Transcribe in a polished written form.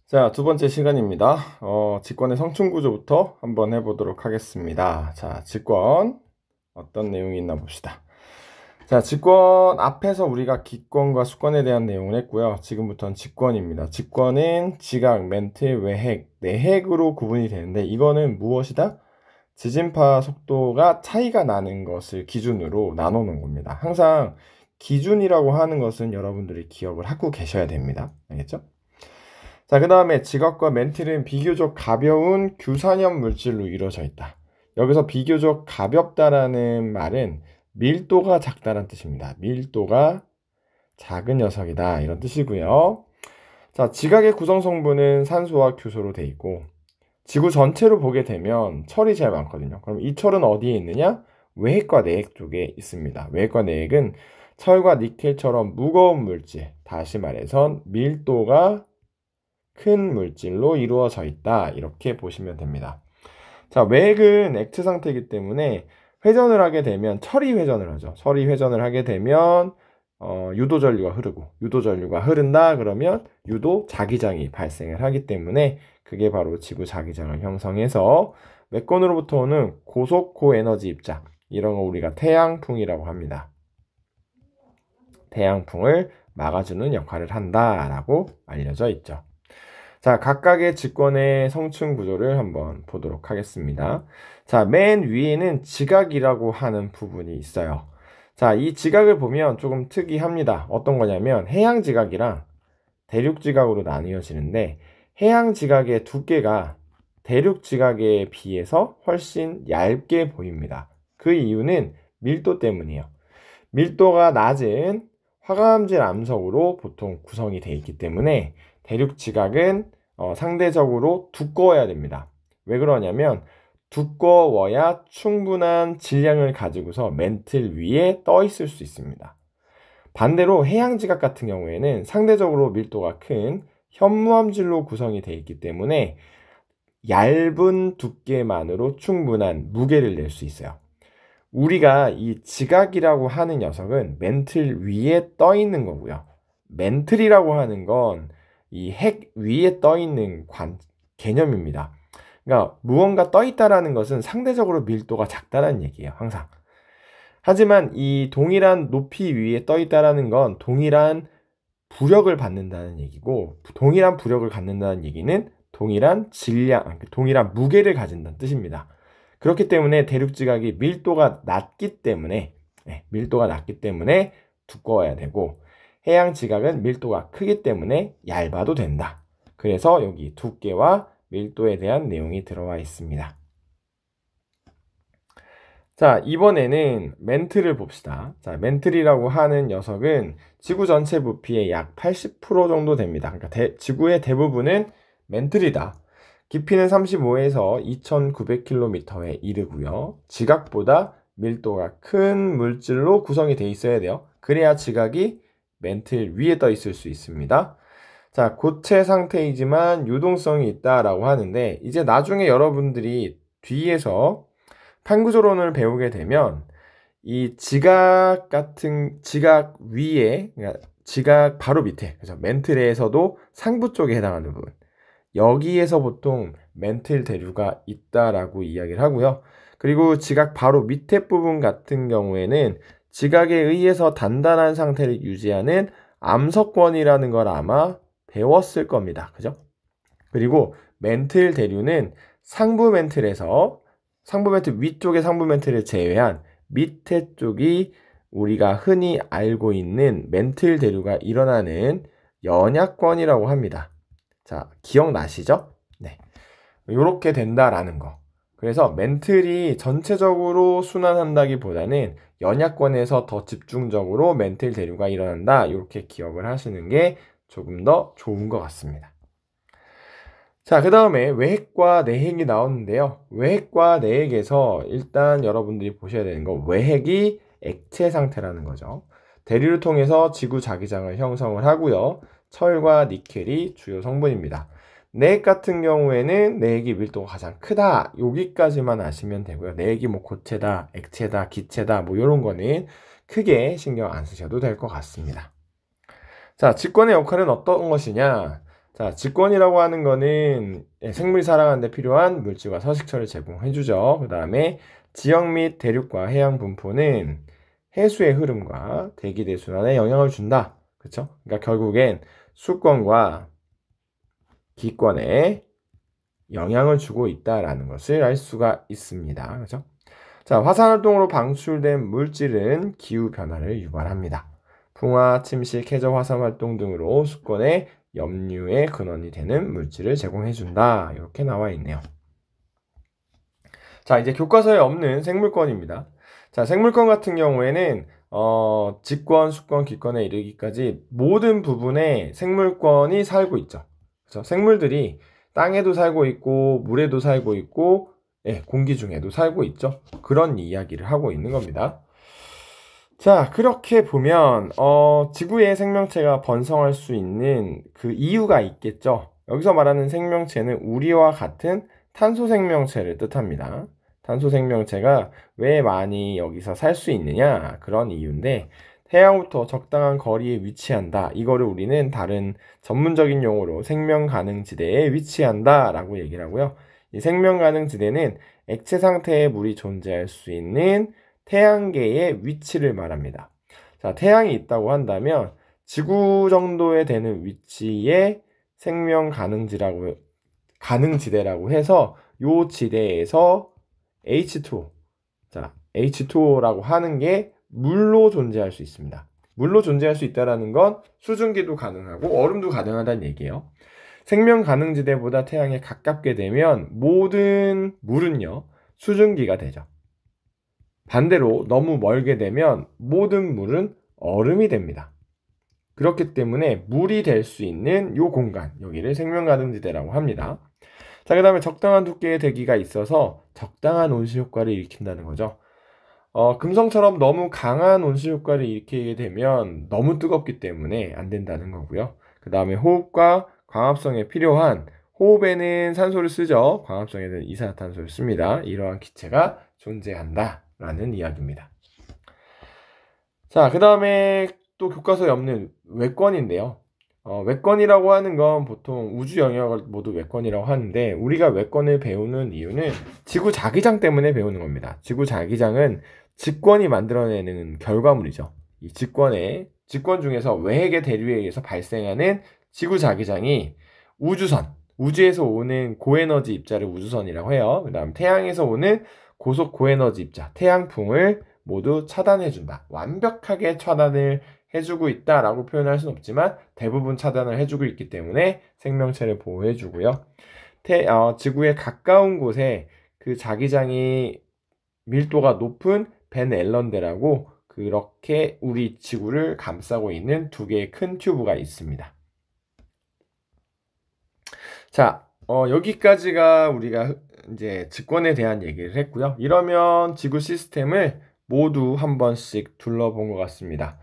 자, 두 번째 시간입니다. 직권의 성충 구조부터 한번 해보도록 하겠습니다. 자, 직권 어떤 내용이 있나 봅시다. 자, 직권 앞에서 우리가 기권과 수권에 대한 내용을 했고요. 지금부터는 직권입니다. 직권은 지각, 멘틀, 외핵, 내핵으로 구분이 되는데 이거는 무엇이다? 지진파 속도가 차이가 나는 것을 기준으로 나눠놓은 겁니다. 항상 기준이라고 하는 것은 여러분들이 기억을 하고 계셔야 됩니다. 알겠죠? 자, 그 다음에 지각과 멘틀은 비교적 가벼운 규산염 물질로 이루어져 있다. 여기서 비교적 가볍다라는 말은 밀도가 작다는 뜻입니다. 밀도가 작은 녀석이다 이런 뜻이고요. 자, 지각의 구성 성분은 산소와 규소로 돼 있고 지구 전체로 보게 되면 철이 제일 많거든요. 그럼 이 철은 어디에 있느냐? 외핵과 내핵 쪽에 있습니다. 외핵과 내핵은 철과 니켈처럼 무거운 물질, 다시 말해서 밀도가 큰 물질로 이루어져 있다. 이렇게 보시면 됩니다. 자, 외핵은 액체 상태이기 때문에 회전을 하게 되면 철이 회전을 하죠. 철이 회전을 하게 되면 유도 전류가 흐르고 유도 전류가 흐른다 그러면 유도 자기장이 발생을 하기 때문에 그게 바로 지구 자기장을 형성해서 맥건으로부터 오는 고속 고에너지 입자 이런 거 우리가 태양풍이라고 합니다. 태양풍을 막아주는 역할을 한다라고 알려져 있죠. 자, 각각의 직권의 성층 구조를 한번 보도록 하겠습니다. 자, 맨 위에는 지각이라고 하는 부분이 있어요. 자, 이 지각을 보면 조금 특이합니다. 어떤 거냐면 해양 지각이랑 대륙 지각으로 나뉘어지는데 해양 지각의 두께가 대륙 지각에 비해서 훨씬 얇게 보입니다. 그 이유는 밀도 때문이에요. 밀도가 낮은 화강암질 암석으로 보통 구성이 되어 있기 때문에 대륙 지각은 상대적으로 두꺼워야 됩니다. 왜 그러냐면 두꺼워야 충분한 질량을 가지고서 멘틀 위에 떠 있을 수 있습니다. 반대로 해양 지각 같은 경우에는 상대적으로 밀도가 큰 현무암질로 구성이 되어 있기 때문에 얇은 두께만으로 충분한 무게를 낼 수 있어요. 우리가 이 지각이라고 하는 녀석은 멘틀 위에 떠 있는 거고요. 멘틀이라고 하는 건 이 핵 위에 떠 있는 개념입니다. 그러니까 무언가 떠 있다라는 것은 상대적으로 밀도가 작다는 얘기예요. 항상. 하지만 이 동일한 높이 위에 떠 있다라는 건 동일한 부력을 받는다는 얘기고 동일한 부력을 갖는다는 얘기는 동일한 질량, 동일한 무게를 가진다는 뜻입니다. 그렇기 때문에 대륙지각이 밀도가 낮기 때문에 두꺼워야 되고 해양 지각은 밀도가 크기 때문에 얇아도 된다. 그래서 여기 두께와 밀도에 대한 내용이 들어와 있습니다. 자, 이번에는 멘틀을 봅시다. 자, 멘틀이라고 하는 녀석은 지구 전체 부피의 약 80% 정도 됩니다. 그러니까 지구의 대부분은 멘틀이다. 깊이는 35에서 2900km에 이르고요. 지각보다 밀도가 큰 물질로 구성이 되어 있어야 돼요. 그래야 지각이 멘틀 위에 떠 있을 수 있습니다. 자, 고체 상태이지만 유동성이 있다라고 하는데 이제 나중에 여러분들이 뒤에서 판구조론을 배우게 되면 이 지각 위에, 그러니까 지각 바로 밑에, 그래서 멘틀에서도 상부 쪽에 해당하는 부분, 여기에서 보통 멘틀 대류가 있다라고 이야기를 하고요. 그리고 지각 바로 밑에 부분 같은 경우에는 지각에 의해서 단단한 상태를 유지하는 암석권이라는 걸 아마 배웠을 겁니다. 그죠? 그리고 멘틀 대류는 상부 멘틀 위쪽의 상부 멘틀을 제외한 밑에 쪽이 우리가 흔히 알고 있는 멘틀 대류가 일어나는 연약권이라고 합니다. 자, 기억나시죠? 네. 이렇게 된다라는 거. 그래서 멘틀이 전체적으로 순환한다기보다는 연약권에서 더 집중적으로 멘틀 대류가 일어난다. 이렇게 기억을 하시는 게 조금 더 좋은 것 같습니다. 자, 그 다음에 외핵과 내핵이 나오는데요. 외핵과 내핵에서 일단 여러분들이 보셔야 되는 건 외핵이 액체 상태라는 거죠. 대류를 통해서 지구 자기장을 형성을 하고요. 철과 니켈이 주요 성분입니다. 내핵 같은 경우에는 내핵이 밀도가 가장 크다. 여기까지만 아시면 되고요. 내핵이 뭐 고체다, 액체다, 기체다 뭐 이런 거는 크게 신경 안 쓰셔도 될 것 같습니다. 자, 직권의 역할은 어떤 것이냐? 자, 직권이라고 하는 거는 생물이 살아가는 데 필요한 물질과 서식처를 제공해주죠. 그 다음에 지역 및 대륙과 해양 분포는 해수의 흐름과 대기대 순환에 영향을 준다. 그쵸? 그러니까 결국엔 수권과 기권에 영향을 주고 있다라는 것을 알 수가 있습니다. 그죠? 자, 화산활동으로 방출된 물질은 기후변화를 유발합니다. 풍화, 침식, 해저 화산활동 등으로 수권에 염류의 근원이 되는 물질을 제공해준다. 이렇게 나와 있네요. 자, 이제 교과서에 없는 생물권입니다. 자, 생물권 같은 경우에는 직권, 수권, 기권에 이르기까지 모든 부분에 생물권이 살고 있죠. 그렇죠? 생물들이 땅에도 살고 있고 물에도 살고 있고 공기 중에도 살고 있죠. 그런 이야기를 하고 있는 겁니다. 자, 그렇게 보면 지구의 생명체가 번성할 수 있는 그 이유가 있겠죠. 여기서 말하는 생명체는 우리와 같은 탄소 생명체를 뜻합니다. 탄소 생명체가 왜 많이 여기서 살 수 있느냐? 그런 이유인데 태양부터 적당한 거리에 위치한다. 이거를 우리는 다른 전문적인 용어로 생명 가능 지대에 위치한다 라고 얘기를 하고요. 이 생명 가능 지대는 액체 상태의 물이 존재할 수 있는 태양계의 위치를 말합니다. 자, 태양이 있다고 한다면 지구 정도에 되는 위치에 생명 가능지대라고 해서 요 지대에서 H2O, 자, H2O라고 하는 게 물로 존재할 수 있습니다. 물로 존재할 수 있다는 건 수증기도 가능하고 얼음도 가능하다는 얘기예요. 생명 가능지대보다 태양에 가깝게 되면 모든 물은요, 수증기가 되죠. 반대로 너무 멀게 되면 모든 물은 얼음이 됩니다. 그렇기 때문에 물이 될 수 있는 요 공간, 여기를 생명 가능지대라고 합니다. 자, 그 다음에 적당한 두께의 대기가 있어서 적당한 온실 효과를 일으킨다는 거죠. 금성처럼 너무 강한 온실 효과를 일으키게 되면 너무 뜨겁기 때문에 안 된다는 거고요. 그 다음에 호흡과 광합성에 필요한, 호흡에는 산소를 쓰죠. 광합성에는 이산화탄소를 씁니다. 이러한 기체가 존재한다 라는 이야기입니다. 자, 그 다음에 또 교과서에 없는 외권인데요. 외권이라고 하는 건 보통 우주 영역을 모두 외권이라고 하는데 우리가 외권을 배우는 이유는 지구 자기장 때문에 배우는 겁니다. 지구 자기장은 직권이 만들어내는 결과물이죠. 이 직권 중에서 외핵의 대류에 의해서 발생하는 지구 자기장이 우주에서 오는 고에너지 입자를 우주선이라고 해요. 그 다음 태양에서 오는 고속 고에너지 입자, 태양풍을 모두 차단해준다. 완벽하게 차단을 해주고 있다라고 표현할 수는 없지만 대부분 차단을 해주고 있기 때문에 생명체를 보호해주고요. 지구에 가까운 곳에 그 자기장이 밀도가 높은 벤 앨런대라고 그렇게 우리 지구를 감싸고 있는 두 개의 큰 튜브가 있습니다. 자, 여기까지가 우리가 이제 직권에 대한 얘기를 했고요. 이러면 지구 시스템을 모두 한 번씩 둘러본 것 같습니다.